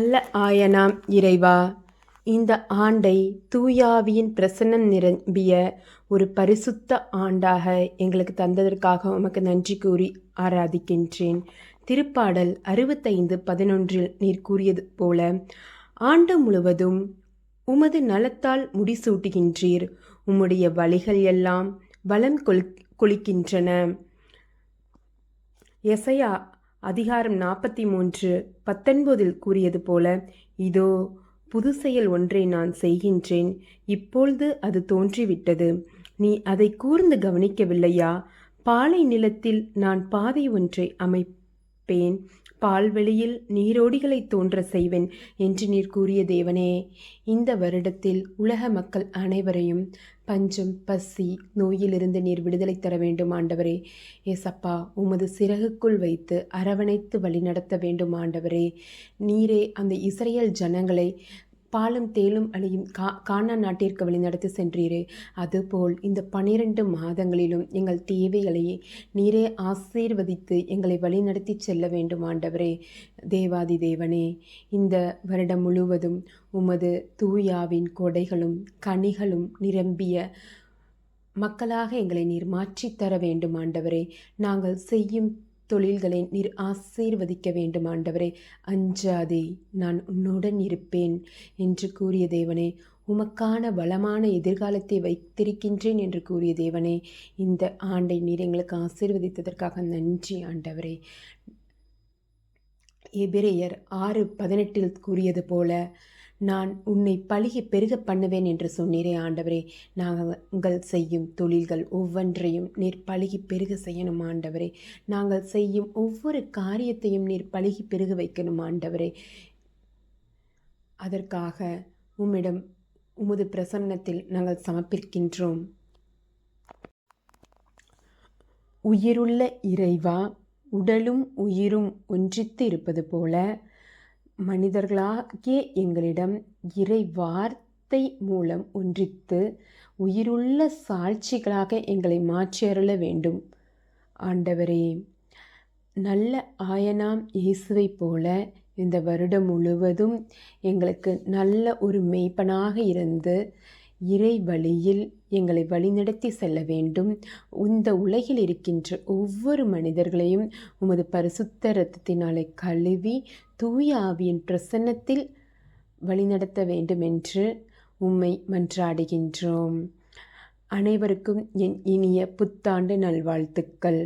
நல்ல ஆயனாம் இறைவா, இந்த ஆண்டை தூயாவியின் பிரசன்னம் நிரம்பிய ஒரு பரிசுத்த ஆண்டாக எங்களுக்கு தந்ததற்காக உமக்கு நன்றி கூறி ஆராதிக்கின்றேன். திருப்பாடல் 65:11 நீர் கூறியது போல, ஆண்டு முழுவதும் உமது நலத்தால் முடிசூட்டுகின்றீர், உம்முடைய வழிகள் எல்லாம் வளம் கொளிக்கின்றன. எசையா அதிகாரம் 43:19 கூறியது போல, இதோ புது செயல் ஒன்றை நான் செய்கின்றேன், இப்பொழுது அது தோன்றிவிட்டது, நீ அதை கூர்ந்து கவனிக்கவில்லையா? பாலை நிலத்தில் நான் பாதை ஒன்றை அமைப்பேன், பால்வெளியில் நீரோடிகளை தோன்ற செய்வேன் என்று நீர் கூறிய தேவனே, இந்த வருடத்தில் உலக மக்கள் அனைவரையும் பஞ்சம், பசி, நோயிலிருந்து நீர் விடுதலை தர வேண்டும் ஆண்டவரே. ஏசப்பா, உமது சிறகுக்குள் வைத்து அரவணைத்து வழிநடத்த வேண்டும் ஆண்டவரே. நீரே அந்த இஸ்ரேல் ஜனங்களை பாலும் தேலும் அழியும் கானான் நாட்டிற்கு வழிநடத்தி சென்றீரே, அதுபோல் இந்த 12 மாதங்களிலும் எங்கள் தேவைகளை நீரே ஆசீர்வதித்து எங்களை வழிநடத்தி செல்ல வேண்டும் ஆண்டவரே. தேவாதி தேவனே, இந்த வருடம் முழுவதும் உமது தூயாவின் கொடைகளும் கனிகளும் நிரம்பிய மக்களாக எங்களை நீர் மாற்றித்தர வேண்டும் ஆண்டவரே. நாங்கள் செய்யும் தொழில்களை நீர் ஆசீர்வதிக்க வேண்டும் ஆண்டவரே. அஞ்சாதே, நான் உன்னுடன் இருப்பேன் என்று கூறிய தேவனே, உமக்கான வளமான எதிர்காலத்தை வைத்திருக்கின்றேன் என்று கூறிய தேவனே, இந்த ஆண்டை நீர் எங்களுக்கு ஆசீர்வதித்ததற்காக நன்றி ஆண்டவரே. எபிரேயர் 6:18 கூறியது போல, நான் உன்னை பலுகி பெருக பண்ணுவேன் என்று சொன்னீரே ஆண்டவரே. நாங்கள் செய்யும் தொழில்கள் ஒவ்வொன்றையும் நீர் பலுகி பெருக செய்யணும் ஆண்டவரே. நாங்கள் செய்யும் ஒவ்வொரு காரியத்தையும் நீர் பலுகி பெருக வைக்கணும் ஆண்டவரே. அதற்காக உம்மிடம் உமது பிரசன்னத்தில் நாங்கள் சமர்ப்பிக்கின்றோம். உயிருள்ள இறைவா, உடலும் உயிரும் ஒன்றித்து இருப்பது போல மனிதர்களாகிய எங்களிடம் இறை வார்த்தை மூலம் ஒன்றித்து உயிருள்ள சாட்சிகளாக எங்களை மாற்றியருள வேண்டும் ஆண்டவரே. நல்ல ஆயனாம் இயேசுவை போல இந்த வருடம் முழுவதும் எங்களுக்கு நல்ல ஒரு மெய்ப்பனாக இருந்து இறை வழியில் எங்களை வழிநடத்தி செல்ல வேண்டும். இந்த உலகில் இருக்கின்ற ஒவ்வொரு மனிதர்களையும் உமது பரிசுத்த இரத்தத்தினாலே கழுவி தூய ஆவியின் பிரசன்னத்தில் வழிநடத்த வேண்டும் என்று உம்மை மன்றாடுகின்றோம். அனைவருக்கும் என் இனிய புத்தாண்டு நல்வாழ்த்துக்கள்.